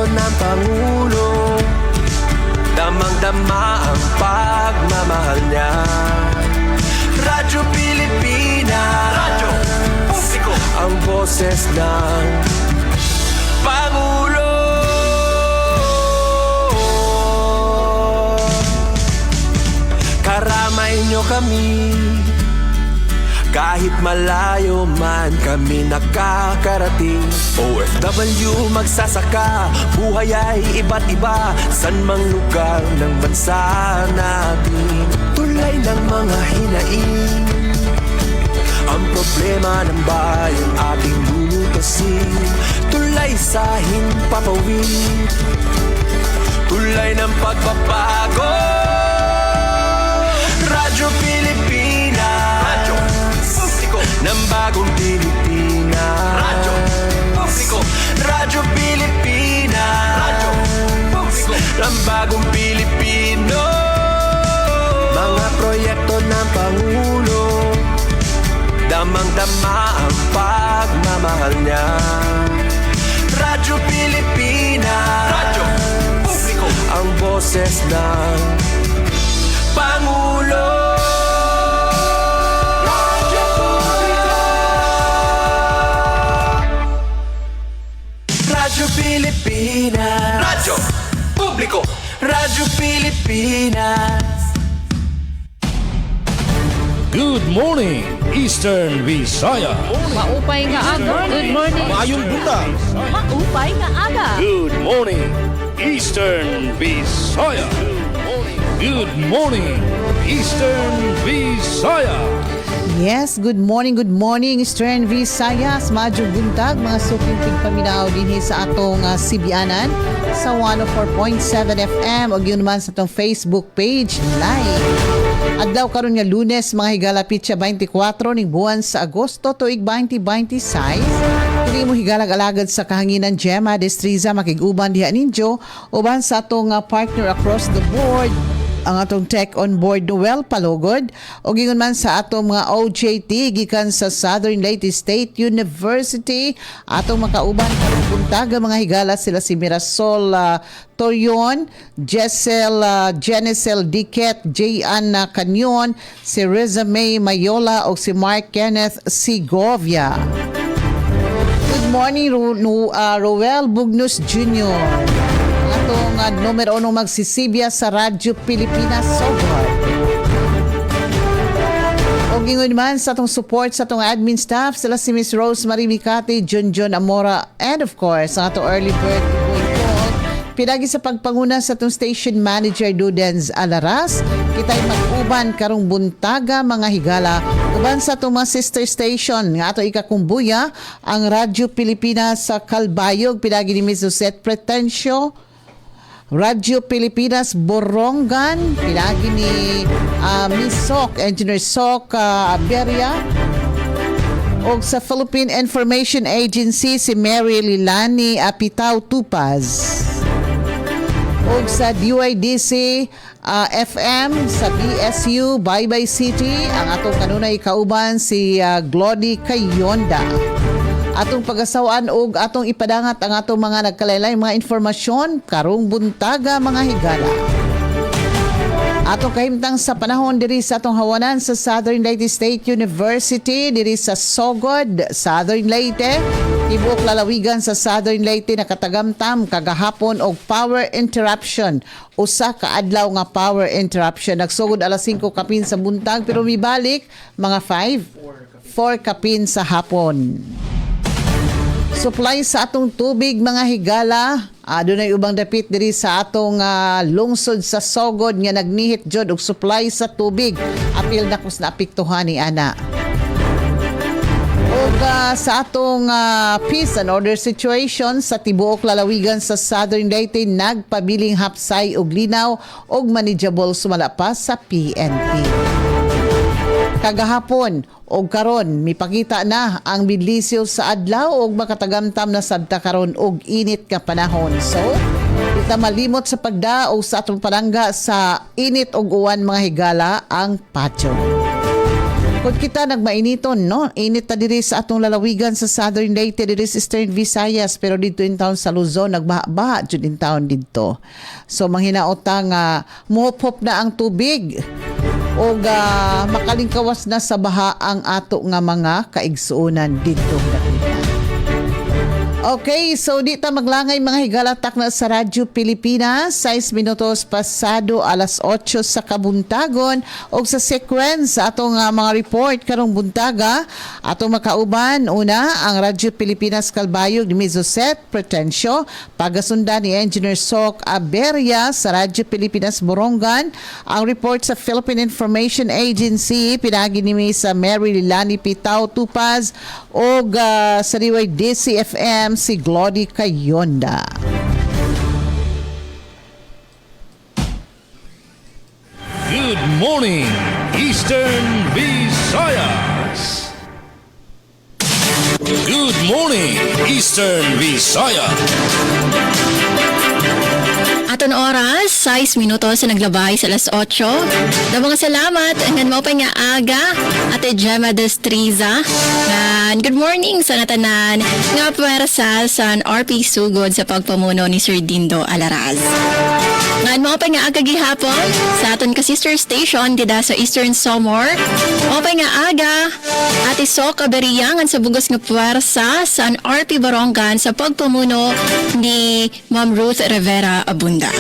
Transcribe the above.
ng Pangulo, damang-dama ang pagmamahal niya. Radyo Pilipinas, radyo publiko, ang boses ng Pangulo. Karamay nyo kami, kahit malayo man kami nakakarating. OFW magsasaka, buhay ay iba't iba, san mang lugar ng bansa natin. Tulay ng mga hinaing, ang problema ng bayan ating lulutasin. Tulay sa himpapawid, tulay ng pagbabago. Radyo Pilipinas, radyo publiko ng bagong Pilipinas. Radyo publiko, Radyo Pilipinas, radyo publiko ng bagong Pilipino. Mga proyekto ng Pangulo, damang-dama ang pagmamahal niya. Radyo Pilipinas, radyo publiko, ang boses ng Pangulo. Radyo publiko, Radyo Pilipinas, radyo publiko, Radyo Pilipinas. Good morning, Eastern Visaya. Maupay nga aga. Good morning. Mayong buntag. Maupay nga aga. Good morning, Eastern Visaya. Good morning, Eastern Visaya. Yes, good morning, Eastern Visayas. Madyo buntag, mga suking tigpaminaw din sa atong Sibianan sa 104.7 FM o yun naman sa atong Facebook page live. Adlaw karon nga Lunes, mga higalapit siya 24 ning buwan sa Agosto tuig 2026. Kini mo higalag-alagad sa kahanginan Gemma Destriza makiguban diha ninyo uban sa atong partner across the board, ang atong tech on board Noel Palogod o gingon man sa atong mga OJT gikan sa Southern Leyte State University. Atong makauban karong buntag mga higala sila si Mirasol Torion, Genesel Diket, J.Ann Canyon, si Reza May Mayola o si Mark Kenneth Segovia. Good morning, Roel Bugnos Jr. Atong numero 1 magsisibya sa Radyo Pilipinas Sogod. O gingon man sa atong support sa atong admin staff, sila si Miss Rose Marie Micate, John Amora, and of course, ang atong early bird pinagi sa pagpanguna sa atong station manager Dudens Alaras. Kita'y mag-uban karong buntaga mga higala uban sa atong mga sister station nga ato ikakumbuya ang Radyo Pilipinas sa Calbayog pinagi ni Miss Josette Pretencio, Radyo Pilipinas Borongan pinagi ni Miss Sok, Engineer Sok Aberia, o sa Philippine Information Agency si Mary Lilani Apitao Tupaz. O sa DYDC FM sa BSU Baybay City ang atong kanunay kauban si Glody Kayonda. Atong pagasawaan og atong ipadangat ang atong mga nagkalaylay mga informasyon karong buntaga mga higala. Atong kahimtang sa panahon diri sa atong hawanan sa Southern Leyte State University diri sa Sogod, Southern Leyte. Tibuok lalawigan sa Southern Leyte nakatagamtam kagahapon og power interruption. Usa ka adlaw nga power interruption. Nagsugod alas 5 kapin sa buntag pero mibalik mga 4 kapin sa hapon. Supply sa atong tubig mga higala. Dunay ubang dapit diri sa atong lungsod sa Sogod nga nagnihit jud og supply sa tubig. Apil na kus naapektuhan ni ana. Og sa atong peace and order situation sa tibuok lalawigan sa Southern Leyte nagpabiling hapsay og linaw og manageable sumala pa sa PNP. Kagahapon og karon mipakita na ang bidlisyo sa adlaw og makatagamtam na sabta karon og init nga panahon. So, kita malimot sa pagdaog sa atong palangga sa init og uwan mga higala ang patyo. Kung kita nagmainiton, no? Init ta diri sa atong lalawigan sa Southern Leyte, diri sa Eastern Visayas, pero dito in town sa Luzon, nagbaha-baha jud in town dito. So, manghinaota nga, muhop-hop na ang tubig o makalingkawas na sa baha ang ato nga mga kaigsuonan dito. Okay, so di ta maglangay mga higalatak na sa Radyo Pilipinas, 6 minutos pasado alas 8 sa kabuntagon o sa sequence sa atong mga report karong buntaga. Atong makauban, una, ang Radyo Pilipinas Kalbayog ni Mizoset Pretensyo, pagasundan ni Engineer Sok Aberia sa Radyo Pilipinas Borongan. Ang report sa Philippine Information Agency, pinagi ni sa Mary Lilani Pitao Tupaz o sa Riway DCFM si Glody Kayonda. Good morning, Eastern Visayas. Good morning, Eastern Visayas. Aton oras, 6 minutos sa naglabay sa alas 8. Mga salamat. Hanggang mo pa nga aga, Ate Gemma Destriza. And good morning sa natanan nga puwersa sa RP Sugod sa pagpamuno ni Sir Dindo Alaraz. Ngan mo pa nga aga gihapon sa aton ka sister station dida sa Eastern Somor. Mo pa nga aga, Ate Sok Aberiangan sa bugos nga puwersa sa RP Barongan sa pagpamuno ni Ma'am Ruth Rivera Abunda.